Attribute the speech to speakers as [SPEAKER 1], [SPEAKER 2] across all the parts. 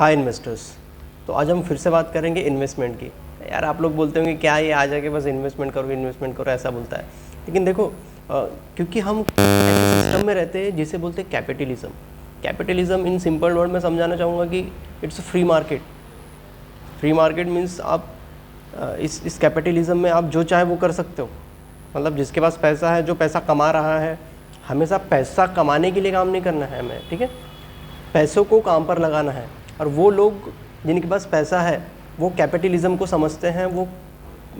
[SPEAKER 1] Hi investors. तो आज हम फिर से बात करेंगे इन्वेस्टमेंट की। यार आप लोग बोलते होंगे क्या ये आ जाके बस इन्वेस्टमेंट करो ऐसा बोलता है। लेकिन देखो क्योंकि हम ऐसे सिस्टम में रहते हैं जिसे बोलते हैं capitalism. Capitalism in simple word में समझाना चाहूँगा कि it's a free market. Free market means आप इस कैपिटलिज्म में आप जो चाहे वो कर सकते हो। मतलब जिसके पास पैसा है, जो पैसा कमा रहा है, हमेशा पैसा कमाने के लिए काम नहीं करना है हमें, ठीक है, पैसों को काम पर लगाना है। और वो लोग जिनके पास पैसा है वो कैपिटलिज्म को समझते हैं, वो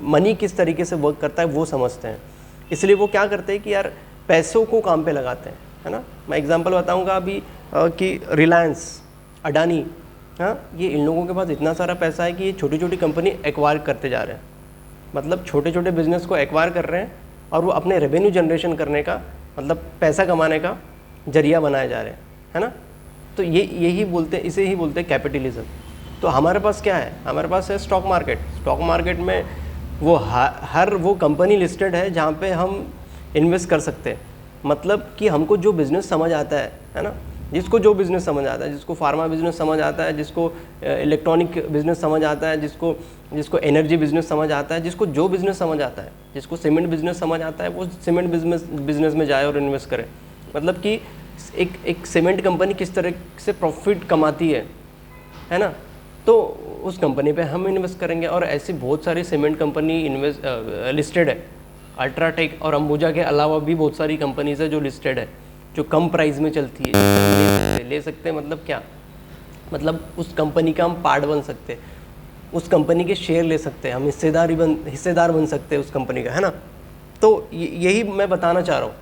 [SPEAKER 1] मनी किस तरीके से वर्क करता है वो समझते हैं। इसलिए वो क्या करते हैं कि यार पैसों को काम पे लगाते हैं, है ना। मैं एग्जांपल बताऊंगा अभी कि रिलायंस, अडानी, हाँ, ये इन लोगों के पास इतना सारा पैसा है कि ये छोटी छोटी कंपनी एक्वायर करते जा रहे हैं। मतलब छोटे छोटे बिजनेस को एक्वायर कर रहे हैं और वो अपने रेवेन्यू जनरेशन करने का, मतलब पैसा कमाने का जरिया बनाए जा रहे हैं, है ना। तो यही बोलते हैं, इसे ही बोलते हैं कैपिटलिज्म। तो हमारे पास क्या है, हमारे पास है स्टॉक मार्केट। स्टॉक मार्केट में वो हर वो कंपनी लिस्टेड है जहाँ पे हम इन्वेस्ट कर सकते हैं। मतलब कि हमको जो बिज़नेस समझ आता है ना, जिसको जो बिज़नेस समझ आता है, जिसको फार्मा बिज़नेस समझ आता है, जिसको इलेक्ट्रॉनिक बिज़नेस समझ आता है, जिसको एनर्जी बिज़नेस समझ आता है, जिसको जो बिज़नेस समझ आता है, जिसको सीमेंट बिज़नेस समझ आता है, वो सीमेंट बिज़नेस में जाए और इन्वेस्ट करे। मतलब कि एक सीमेंट कंपनी किस तरह से प्रॉफिट कमाती है ना, तो उस कंपनी पे हम इन्वेस्ट करेंगे। और ऐसी बहुत सारी सीमेंट कंपनी लिस्टेड है। अल्ट्राटेक और अंबुजा के अलावा भी बहुत सारी कंपनीज है जो लिस्टेड है, जो कम प्राइस में चलती है, जिसे हम ले सकते हैं। मतलब क्या, मतलब उस कंपनी का हम पार्ट बन सकते हैं, उस कंपनी के शेयर ले सकते हैं, हम हिस्सेदार बन सकते हैं उस कंपनी का, है ना। तो यही मैं बताना चाह रहा हूँ।